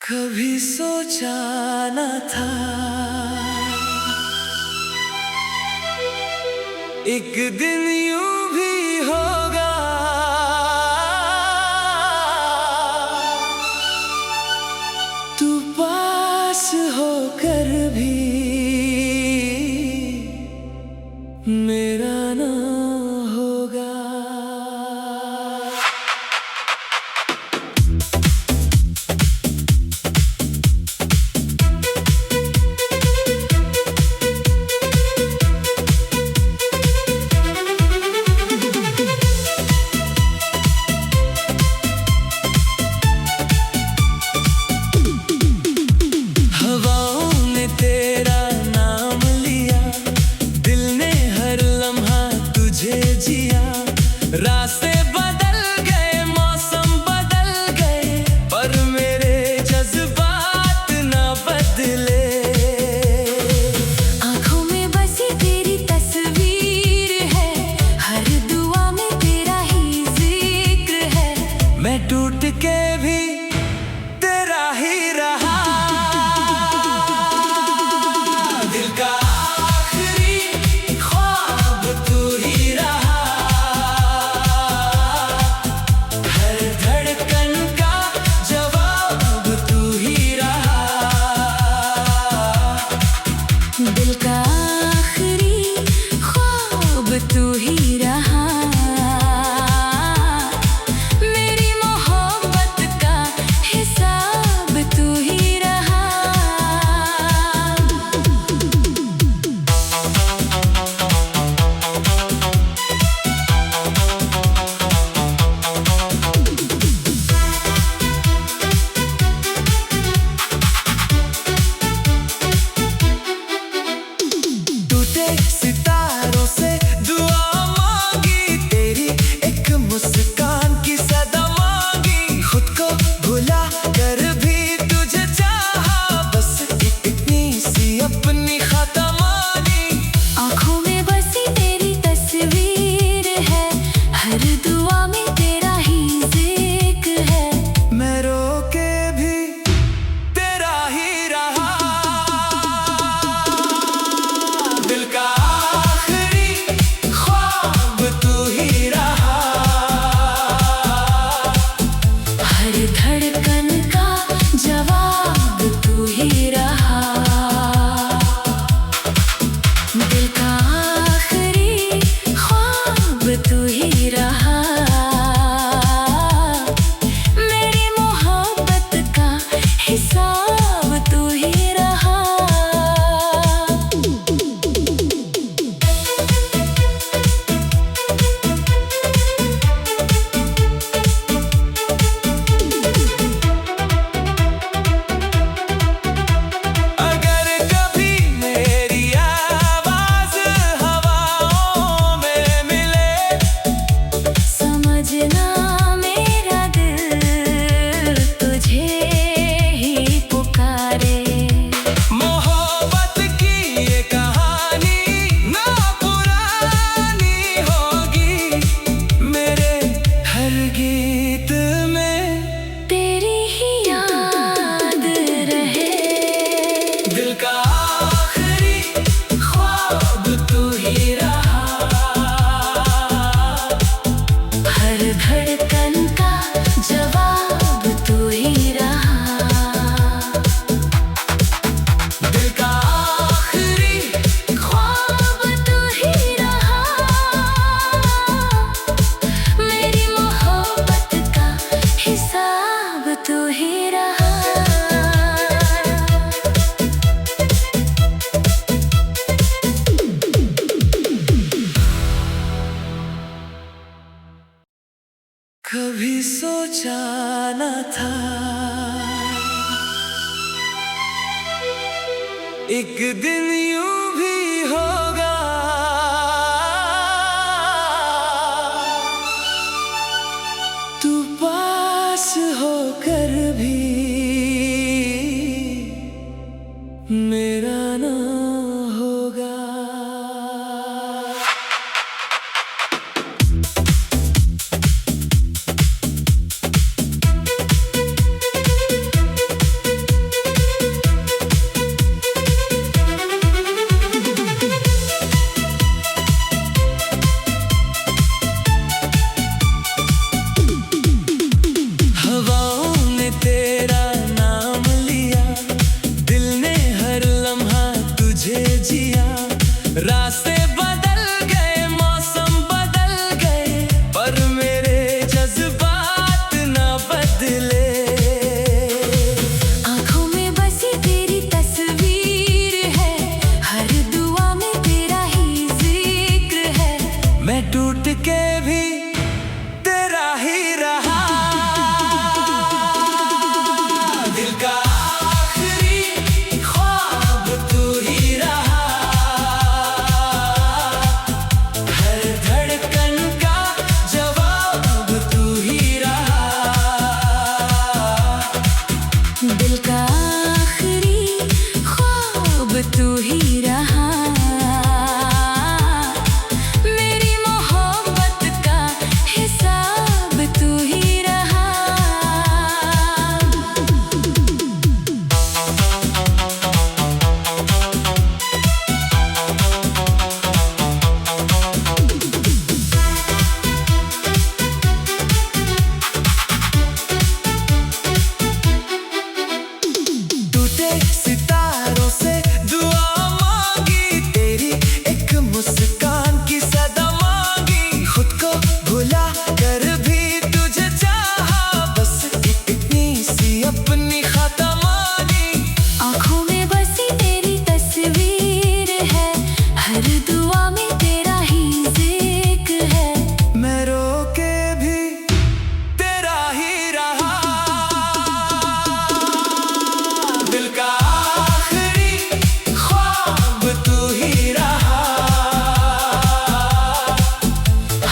कभी सोचा न था एक दिन यूं भी होगा। तू पास होकर भी मेरा ना होगा। रास्ते बदल गए, मौसम बदल गए, पर मेरे जज्बात ना बदले। आँखों में बसी तेरी तस्वीर है, हर दुआ में तेरा ही जिक्र है। मैं टूट के भी तेरा ही रहा। दिल का आखिरी ख्वाब तू ही रहा। दिल का आखिरी ख्वाब तू ही रहा। मेरी मोहब्बत का हिसाब तू ही रहा। सितारों से दुआ मांगी, तेरी एक मुस्कान की सदा मांगी। खुद को भुला कर भी तुझे चाहा, बस इतनी सी अपनी खता मानी। आँखों में बसी तेरी तस्वीर है, हर दुआ में तेरा ही जिक्र है। मैं रो के भी तेरा ही रहा। दिल का धड़कन का जवाब तू ही रहा। दिल का आखिरी ख्वाब तू ही रहा। मेरी मोहब्बत का हिसाब तू ही रहा। धड़कन का जवाब तू ही रहा। दिल का आखिरी ख्वाब तू ही रहा। मेरी मोहब्बत का हिसाब तू ही रहा। कभी सोचा न था एक दिन यूं भी होगा। तू पास होकर भी मेरा ना होगा। दिल का आखिरी ख्वाब तू ही रहा, मेरी मोहब्बत का हिसाब तू ही रहा। टूटे सितारों से दुआ मांगी, तेरी एक मुस्कान की सदा मांगी। खुद को भुला कर भी तुझे चाहा, बस इतनी सी अपनी खता मानी। आँखों में बसी तेरी तस्वीर है, हर दुआ में तेरा ही जिक्र है। मैं रो के भी तेरा ही रहा, दिल का आखिरी ख्वाब तू ही रहा।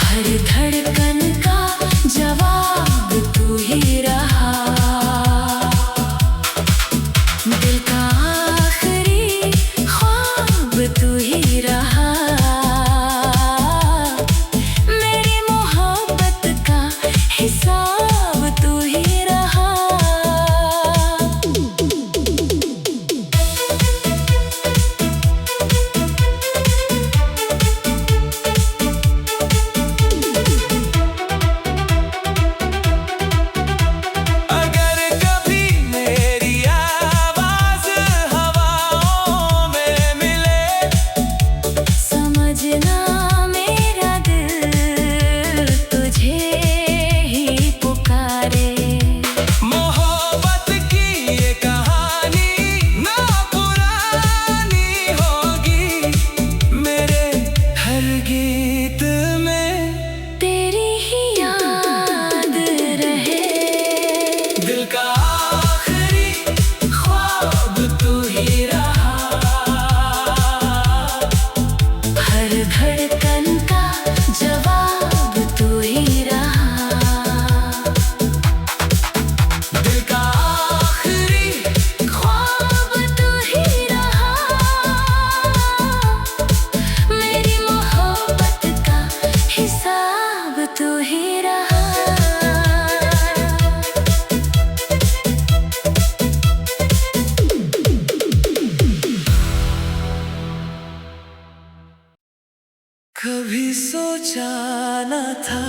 हर धड़कन का जवाब तू ही रहा, दिल का आखिरी ख्वाब तू ही रहा। मेरी मोहब्बत का हिसाब तू ही रहा। अगर कभी मेरी आवाज हवाओं में मिले, समझना मेरा दिल तुझे ही पुकारे। मोहब्बत की ये कहानी ना पुरानी होगी, मेरे हर गीत में तेरी ही याद रहे, दिल का आखिरी ख्वाब तू ही रहा। हर धड़कन का जवाब तू ही रहा, दिल का आखिरी ख्वाब तू ही रहा। मेरी मोहब्बत का हिसाब तू ही रहा। कभी सोचा न था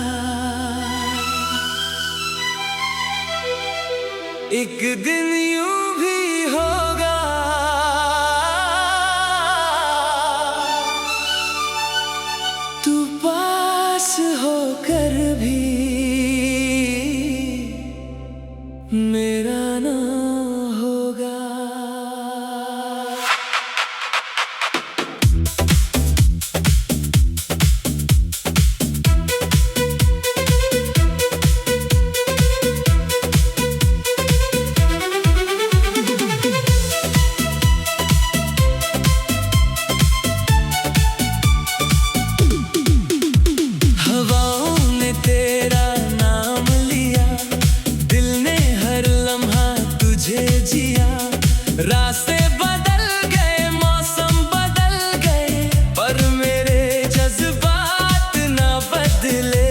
एक दिन यूं भी होगा, तू पास होकर भी मेरा ना होगा। हवाओं ने तेरा नाम लिया, दिल ने हर लम्हा तुझे जिया। रास्ते बदल गए, मौसम बदल गए, पर मेरे जज्बात ना बदले।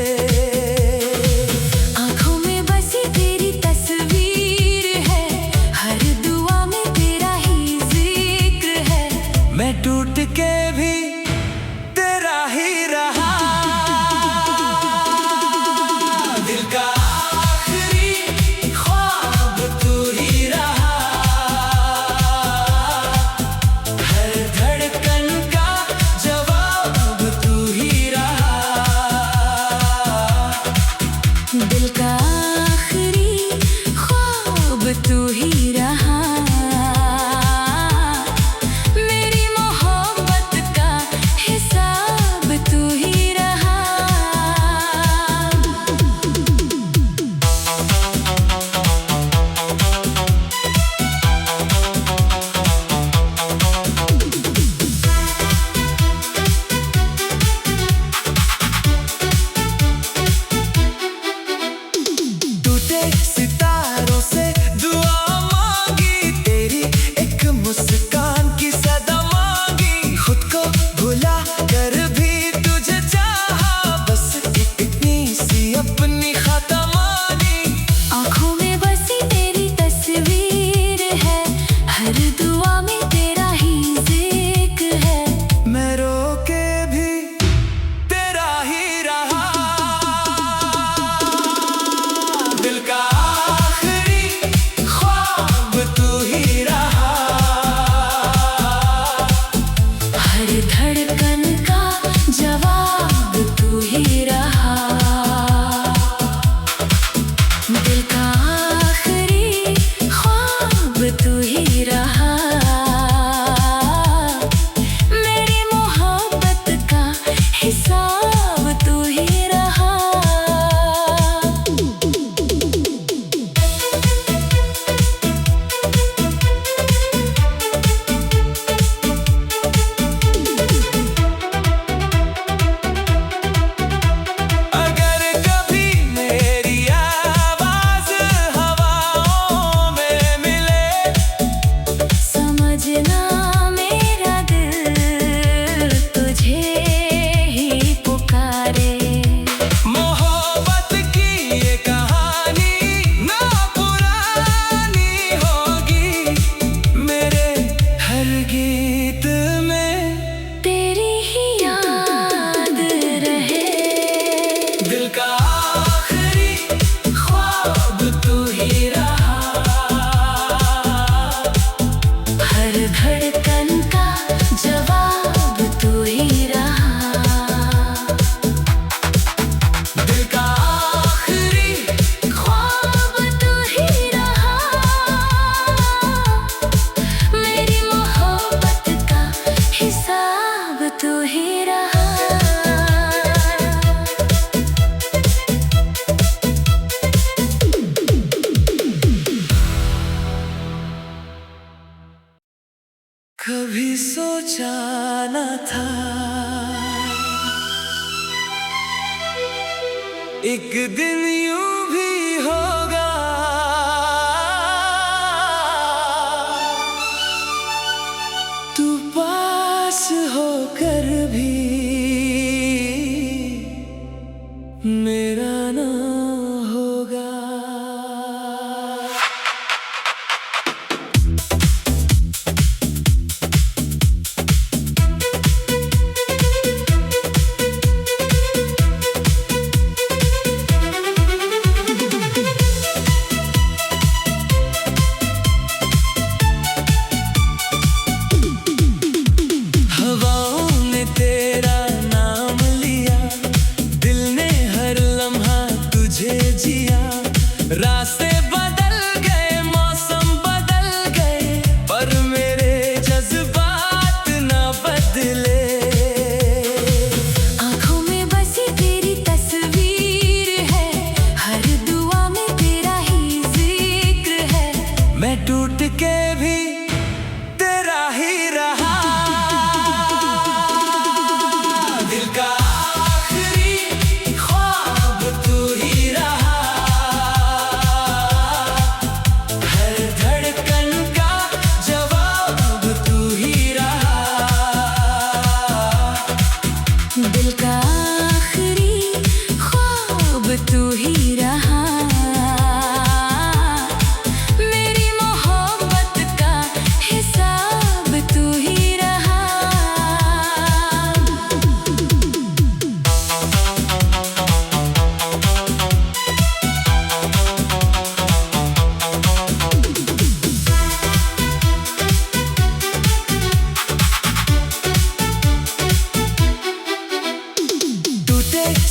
आँखों में बसी तेरी तस्वीर है, हर दुआ में तेरा ही जिक्र है। मैं टूट के भी तेरा ही रहा, दिल का आखिरी ख्वाब तू ही रहा। हर धड़कन का जवाब तू ही रहा, दिल का आखिरी ख्वाब तू ही रहा। मेरी मोहब्बत का हिसाब तू ही रहा। टूटे सितारों से दुआ कभी सोचा न था एक दिन यूं भी होगा, तू पास होकर भी मेरा ना होगा। रास्ते बदल गए, मौसम बदल गए, पर मेरे जज्बात न बदले। आँखों में बसी तेरी तस्वीर है, हर दुआ में तेरा ही जिक्र है। मैं टूट के भी तेरा ही रहा, दिल का आखिरी ख्वाब तू ही रहा। दिल का आखिरी ख्वाब तू ही रहा, मेरी मोहब्बत का हिसाब तू ही रहा।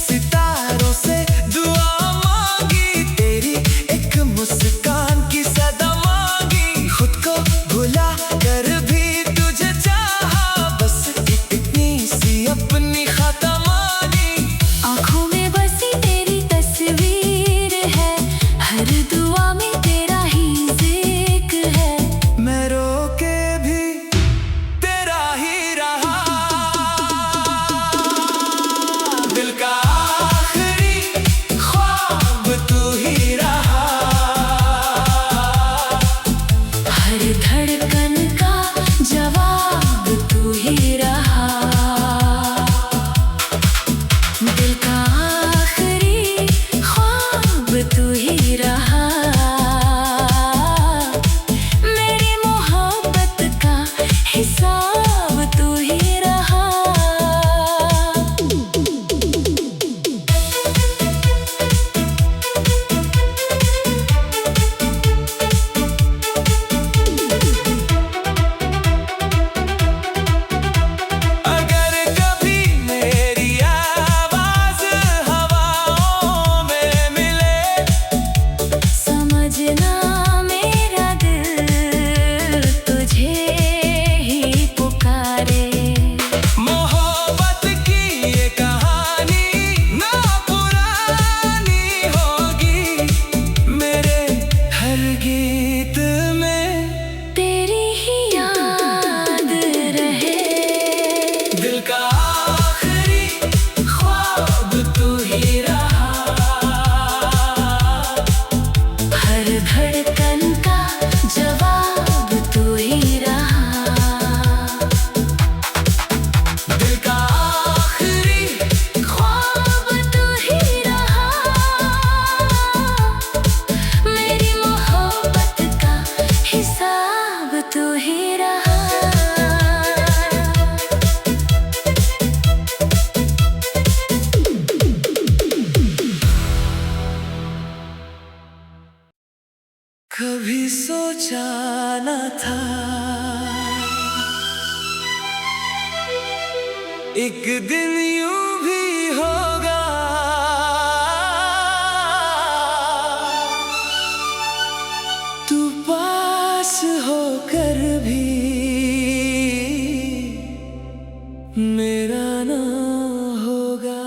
सितारों से दुआ मांगी, तेरी एक मुस्कान की सदा मांगी। खुद को भुला कर भी तुझे चाहा, बस इतनी सी अपनी खता मानी। आँखों में बसी तेरी तस्वीर है, हर दुआ में तेरा ही जिक्र है। मैं रो के भी तेरा ही रहा, दिल का धड़कन का जवाब तू ही रहा, दिल का आखिरी ख्वाब तू ही रहा। मेरी मोहब्बत का हिसाब तू ही रहा। धड़कन का जवाब तू ही रहा, दिल का आखिरी ख्वाब तू ही रहा। मेरी मोहब्बत का हिसाब तू ही रहा। कभी सोचा न था एक दिन यूं भी होगा, तू पास होकर भी मेरा ना होगा।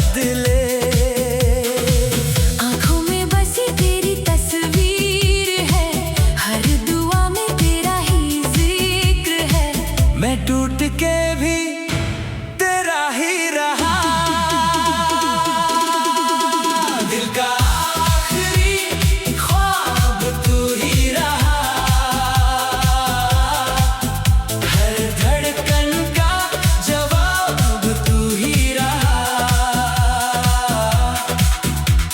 बदले। आँखों में बसी तेरी तस्वीर है, हर दुआ में तेरा ही जिक्र है। मैं टूट के भी तेरा ही रहा, दिल का आखिरी ख्वाब तू ही रहा, हर धड़कन का जवाब तू ही रहा।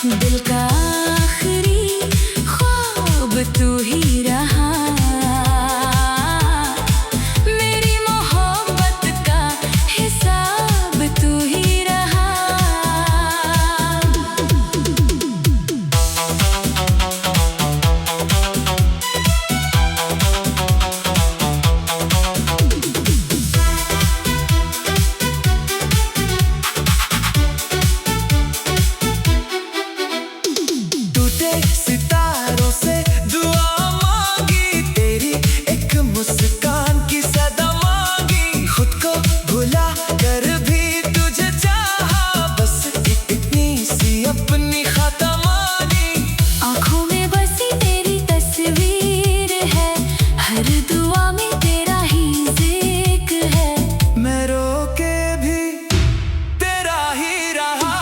दिल का आखिरी ख्वाब तू ही रहा, मेरी मोहब्बत का हिसाब तू ही रहा। टूटे सितारों से दुआ मांगी, तेरी एक मुस्कान की सदा मांगी। खुद को भुला कर भी तुझे चाहा, बस इतनी सी अपनी खता मानी। आँखों में बसी तेरी तस्वीर है, हर दुआ में तेरा ही जिक्र है। मैं रो के भी तेरा ही रहा,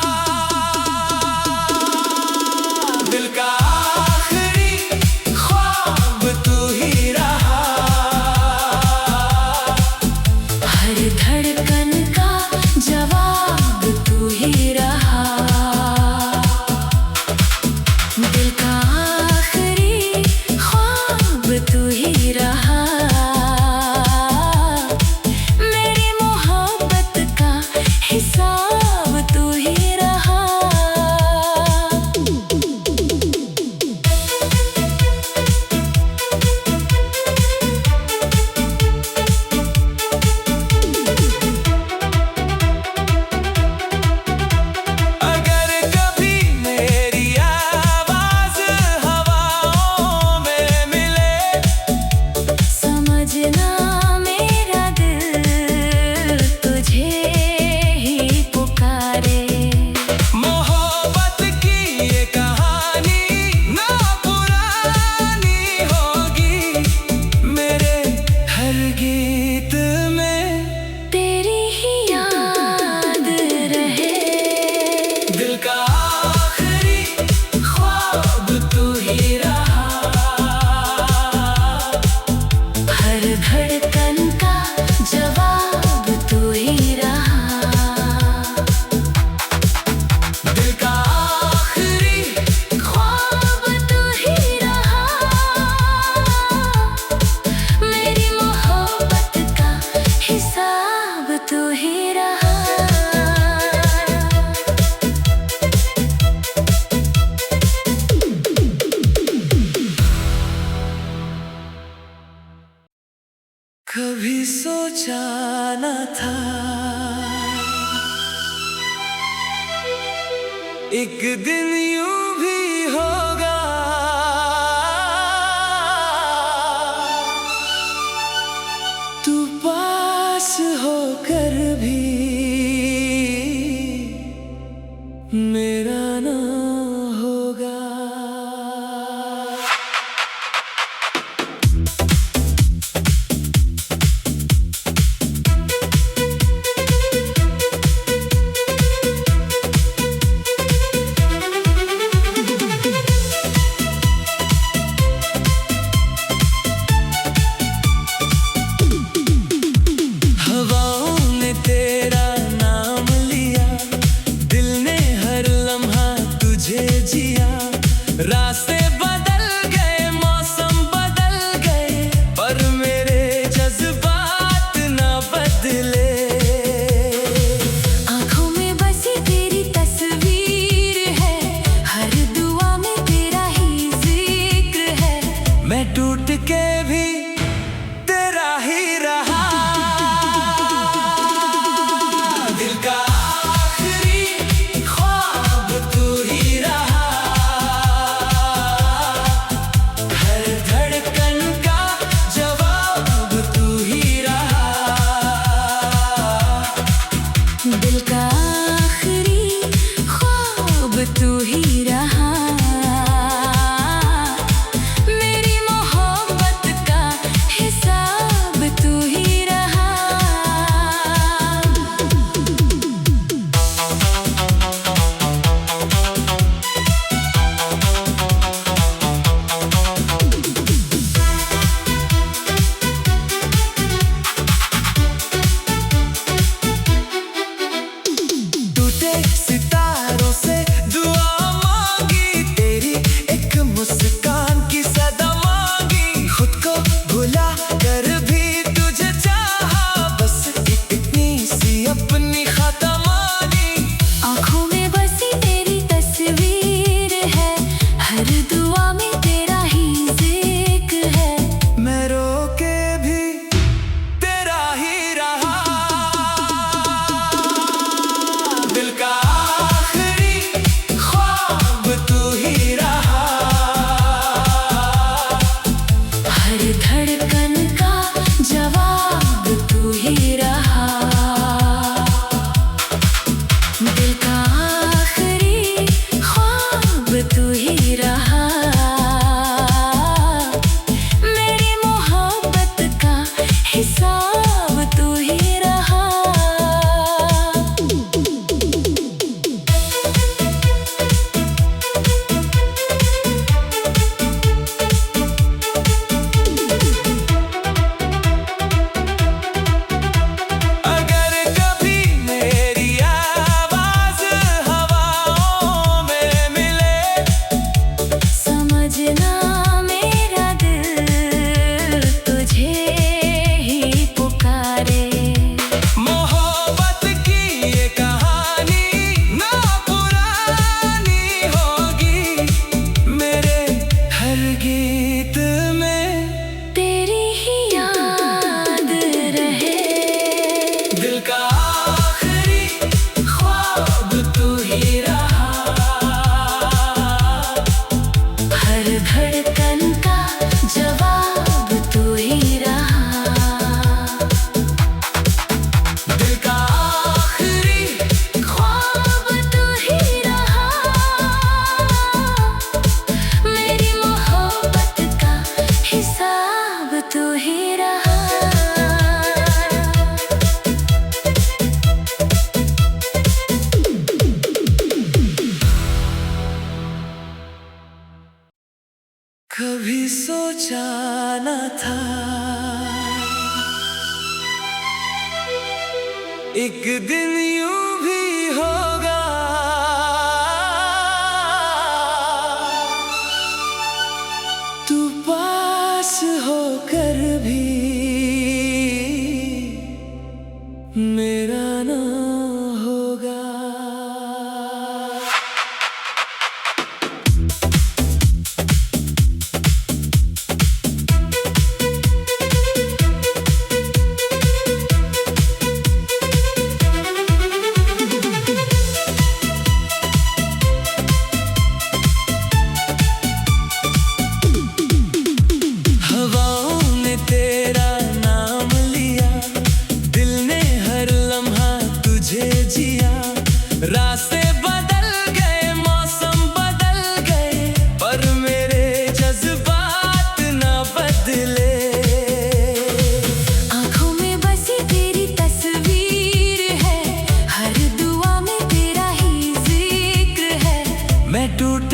दिल का आखिरी ख्वाब तू ही रहा, हर धड़कन का जवाब तू ही रहा। दिल का आखिरी ख्वाब तू ही रहा, मेरी मोहब्बत का हिसाब तू ही रहा। अगर कभी मेरी आवाज हवाओं में मिले, समझना मेरा दिल तुझे ही पुकारे। मोहब्बत की ये कहानी ना पुरानी होगी, मेरे हर गीत में तेरी ही याद रहे। दिल का आखिरी ख्वाब तू ही रहा, हर धड़कन का जवाब तू ही रहा। दिल का आखिरी ख्वाब तू ही रहा, मेरी मोहब्बत का हिसाब तू ही रहा। कभी सोचा न था एक दिन यूं भी होगा, तू पास होकर भी मेरा ना होगा। हवाओं ने तेरा नाम लिया, दिल ने हर टूटे सितारों से दुआ मांगी तेरी, एक मुस्कान की सदा मांगी। खुद को भुला कर भी तुझे चाहा, बस इतनी सी अपनी खता मानी। आँखों में बसी तेरी तस्वीर है, हर दुआ में तेरा ही जिक्र है। मैं रो के भी तेरा ही रहा, दिल का आखिरी ख्वाब तू ही रहा। हर धड़कन का जवाब तू ही रहा। दिल का आखिरी ख्वाब तू ही रहा। मेरी मोहब्बत का हिसाब तू ही रहा। अगर कभी मेरी आवाज हवाओं में मिले, समझना मेरा दिल तुझे ही पुकारे। मोहब्बत की ये कहानी ना पुरानी होगी, मेरे हर गीत में तेरी ही याद रहे। दिल का आखिरी ख्वाब तू ही रहा। हर धड़कन का जवाब तू ही रहा। दिल का आखिरी ख्वाब तू ही रहा। मेरी मोहब्बत का हिसाब तू ही रहा। कभी सोचा न था एक दिन यूं भी होगा, तू पास होकर भी मेरा ना होगा। हवाओं ने तेरा नाम लिया, दिल ने हर लम्हा तुझे जिया। रास्ते बदल गए, मौसम बदल गए, पर मेरे जज्बात ना बदले। आँखों में बसी तेरी तस्वीर है, हर दुआ में तेरा ही जिक्र है। मैं टूट